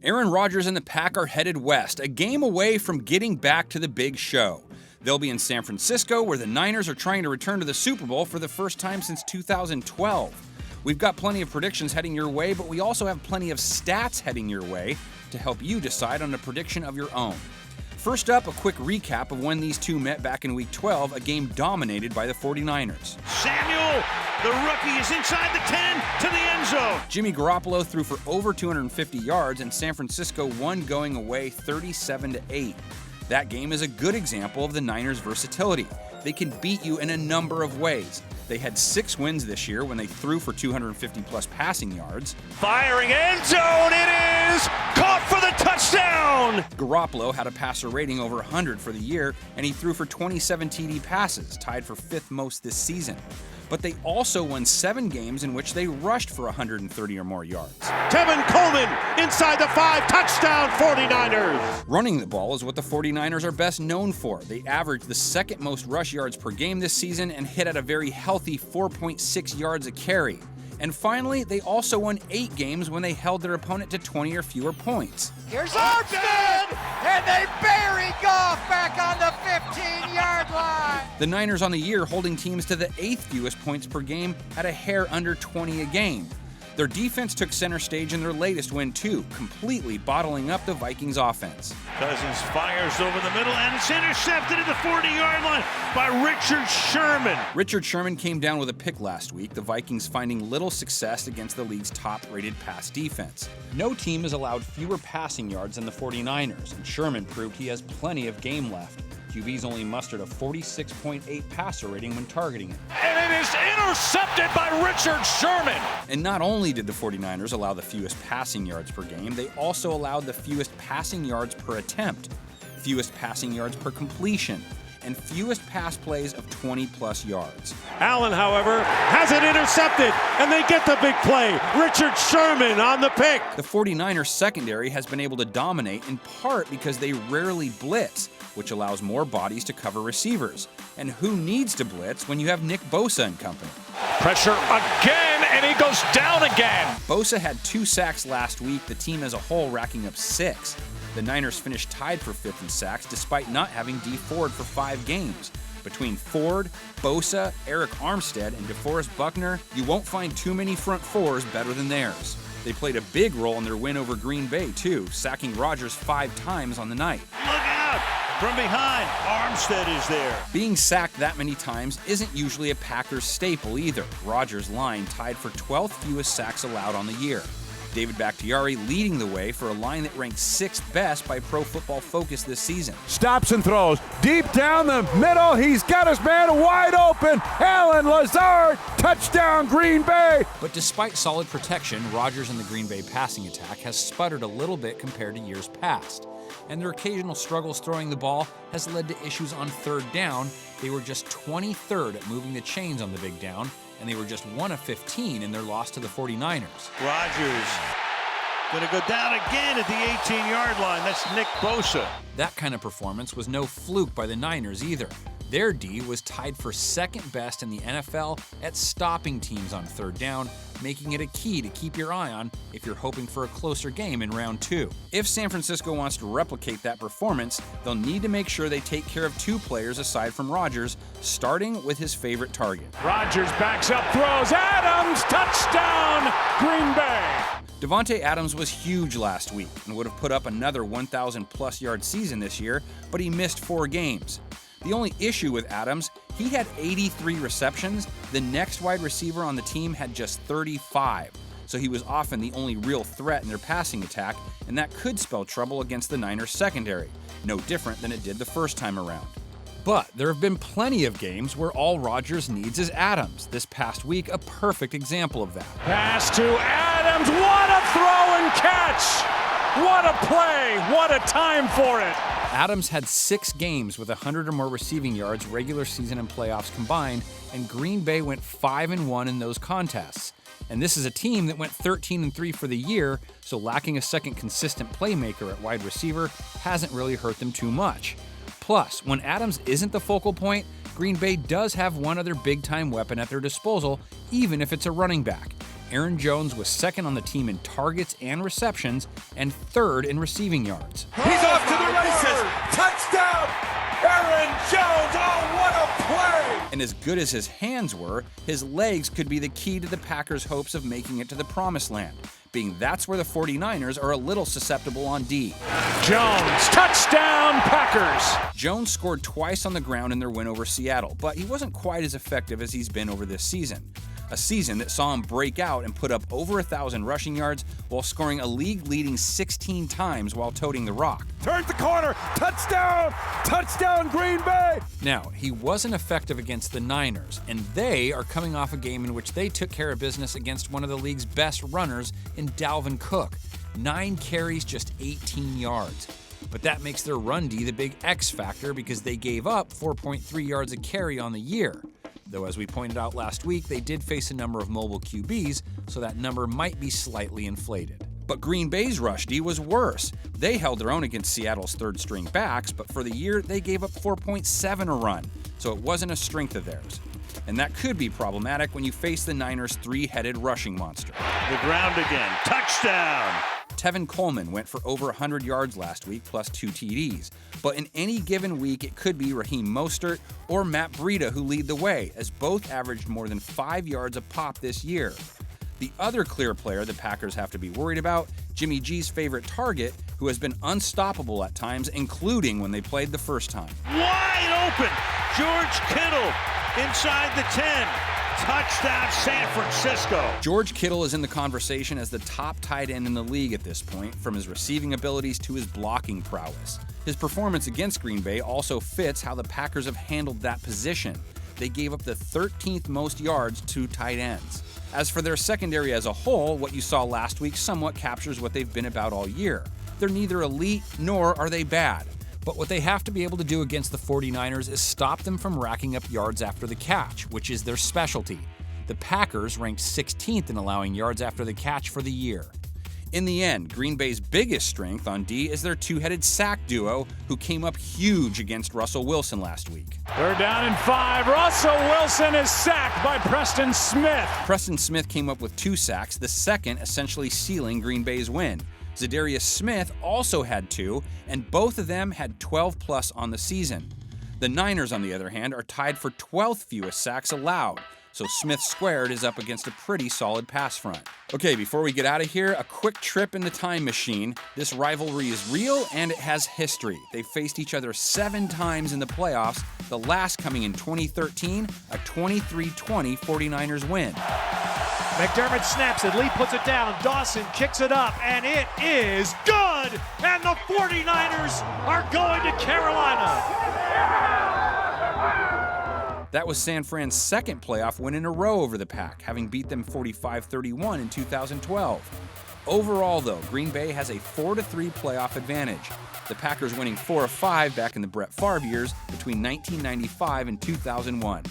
Aaron Rodgers and the Pack are headed west, a game away from getting back to the big show. They'll be in San Francisco, where the Niners are trying to return to the Super Bowl for the first time since 2012. We've got plenty of predictions heading your way, but we also have plenty of stats heading your way to help you decide on a prediction of your own. First up, a quick recap of when these two met back in Week 12, a game dominated by the 49ers. Samuel, the rookie, is inside the 10 to the end zone. Jimmy Garoppolo threw for over 250 yards, and San Francisco won going away 37-8. That game is a good example of the Niners' versatility. They can beat you in a number of ways. They had 6 wins this year when they threw for 250-plus passing yards. Firing end zone, it is caught for the touchdown! Garoppolo had a passer rating over 100 for the year, and he threw for 27 TD passes, tied for 5th most this season. But they also won 7 games in which they rushed for 130 or more yards. TEVIN Coleman inside the 5, touchdown 49ers! Running the ball is what the 49ers are best known for. They averaged the 2nd most rush yards per game this season and hit at a very healthy 4.6 yards a carry. And finally, they also won 8 games when they held their opponent to 20 or fewer points. Here's Armstead, and they bury Goff back on the 15-yard line. The Niners on the year holding teams to the 8th fewest points per game at a hair under 20 a game. Their defense took center stage in their latest win too, completely bottling up the Vikings offense. Cousins fires over the middle, and it's intercepted at the 40-yard line by Richard Sherman. Richard Sherman came down with a pick last week, the Vikings finding little success against the league's top-rated pass defense. No team has allowed fewer passing yards than the 49ers, and Sherman proved he has plenty of game left. QB's only mustered a 46.8 passer rating when targeting it. And it is intercepted by Richard Sherman! And not only did the 49ers allow the fewest passing yards per game, they also allowed the fewest passing yards per attempt, fewest passing yards per completion, and fewest pass plays of 20-plus yards. Allen, however, has it intercepted, and they get the big play. Richard Sherman on the pick. The 49ers secondary has been able to dominate in part because they rarely blitz, which allows more bodies to cover receivers. And who needs to blitz when you have Nick Bosa and company? Pressure again, and he goes down again. Bosa had 2 sacks last week, the team as a whole racking up 6. The Niners finished tied for 5th in sacks despite not having Dee Ford for 5 games. Between Ford, Bosa, Eric Armstead, and DeForest Buckner, you won't find too many front fours better than theirs. They played a big role in their win over Green Bay, too, sacking Rodgers 5 times on the night. Look out! From behind, Armstead is there. Being sacked that many times isn't usually a Packers staple either. Rodgers' line tied for 12th fewest sacks allowed on the year. David Bakhtiari leading the way for a line that ranked 6th best by Pro Football Focus this season. Stops and throws deep down the middle. He's got his man wide open. Allen Lazard, touchdown Green Bay. But despite solid protection, Rodgers and the Green Bay passing attack has sputtered a little bit compared to years past. And their occasional struggles throwing the ball has led to issues on 3rd down. They were just 23rd at moving the chains on the big down, and they were just 1 of 15 in their loss to the 49ers. Rodgers going to go down again at the 18-yard line. That's Nick Bosa. That kind of performance was no fluke by the Niners either. Their D was tied for 2nd best in the NFL at stopping teams on 3rd down, making it a key to keep your eye on if you're hoping for a closer game in round 2. If San Francisco wants to replicate that performance, they'll need to make sure they take care of 2 players aside from Rodgers, starting with his favorite target. Rodgers backs up, throws, Adams, touchdown, Green Bay. Davante Adams was huge last week and would have put up another 1,000-plus yard season this year, but he missed 4 games. The only issue with Adams, he had 83 receptions. The next wide receiver on the team had just 35. So he was often the only real threat in their passing attack, and that could spell trouble against the Niners secondary. No different than it did the first time around. But there have been plenty of games where all Rodgers needs is Adams. This past week, a perfect example of that. Pass to Adams, what a throw and catch! What a play, what a time for it! Adams had 6 games with 100 or more receiving yards regular season and playoffs combined, and Green Bay went 5-1 in those contests. And this is a team that went 13-3 for the year, so lacking a second consistent playmaker at wide receiver hasn't really hurt them too much. Plus, when Adams isn't the focal point, Green Bay does have one other big-time weapon at their disposal, even if it's a running back. Aaron Jones was second on the team in targets and receptions and third in receiving yards. He's off to the races. Touchdown, Aaron Jones. Oh, what a play. And as good as his hands were, his legs could be the key to the Packers' hopes of making it to the promised land, being that's where the 49ers are a little susceptible on D. Jones, touchdown Packers! Jones scored twice on the ground in their win over Seattle, but he wasn't quite as effective as he's been over this season. A season that saw him break out and put up over 1,000 rushing yards while scoring a league-leading 16 times while toting the rock. Turns the corner. Touchdown. Touchdown, Green Bay. Now, he wasn't effective against the Niners, and they are coming off a game in which they took care of business against one of the league's best runners in DALVIN Cook. 9 carries, just 18 yards. But that makes their run D the big X factor because they gave up 4.3 yards a carry on the year. Though as we pointed out last week, they did face a number of mobile QBs, so that number might be slightly inflated. But Green Bay's rush D was worse. They held their own against Seattle's third-string backs, but for the year, they gave up 4.7 a run, so it wasn't a strength of theirs. And that could be problematic when you face the Niners' three-headed rushing monster. The ground again, touchdown! TEVIN Coleman went for over 100 yards last week, plus 2 TDs. But in any given week, it could be RAHEEM MOSTERT or Matt BREIDA who lead the way, as both averaged more than 5 yards a pop this year. The other clear player the Packers have to be worried about, Jimmy G's favorite target, who has been unstoppable at times, including when they played the first time. Wide open, George Kittle inside the 10. Touchdown, San Francisco. George Kittle is in the conversation as the top tight end in the league at this point, from his receiving abilities to his blocking prowess. His performance against Green Bay also fits how the Packers have handled that position. They gave up the 13th most yards to tight ends. As for their secondary as a whole, what you saw last week somewhat captures what they've been about all year. They're neither elite nor are they bad. But what they have to be able to do against the 49ers is stop them from racking up yards after the catch, which is their specialty. The Packers ranked 16th in allowing yards after the catch for the year. In the end, Green Bay's biggest strength on D is their two-headed sack duo, who came up huge against Russell Wilson last week. They're down in 5. Russell Wilson is sacked by P.SMITH. P.SMITH came up with 2 sacks, the second essentially sealing Green Bay's win. Z.SMITH also had 2, and both of them had 12+ on the season. The Niners, on the other hand, are tied for 12th fewest sacks allowed, so Smith squared is up against a pretty solid pass front. Okay, before we get out of here, a quick trip in the time machine. This rivalry is real and it has history. They've faced each other 7 times in the playoffs, the last coming in 2013, a 23-20 49ers win. McDermott snaps it, Lee puts it down, Dawson kicks it up, and it is good! And the 49ers are going to Carolina! That was San Fran's second playoff win in a row over the Pack, having beat them 45-31 in 2012. Overall, though, Green Bay has a 4-3 playoff advantage. The Packers winning 4 of 5 back in the Brett Favre years between 1995 and 2001.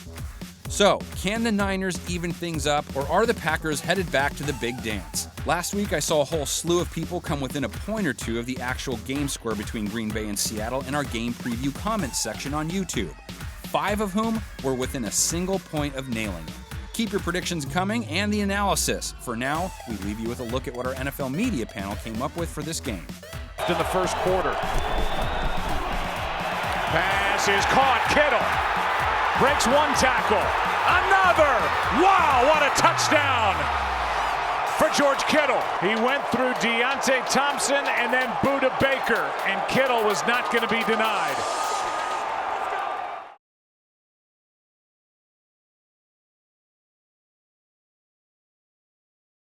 So, can the Niners even things up, or are the Packers headed back to the big dance? Last week, I saw a whole slew of people come within a point or two of the actual game score between Green Bay and Seattle in our game preview comments section on YouTube. 5 of whom were within a single point of nailing it. Keep your predictions coming and the analysis. For now, we leave you with a look at what our NFL media panel came up with for this game. In the first quarter. Pass is caught. Kittle breaks 1 tackle. Another! Wow, what a touchdown for George Kittle. He went through Deontay Thompson and then Buda Baker, and Kittle was not going to be denied.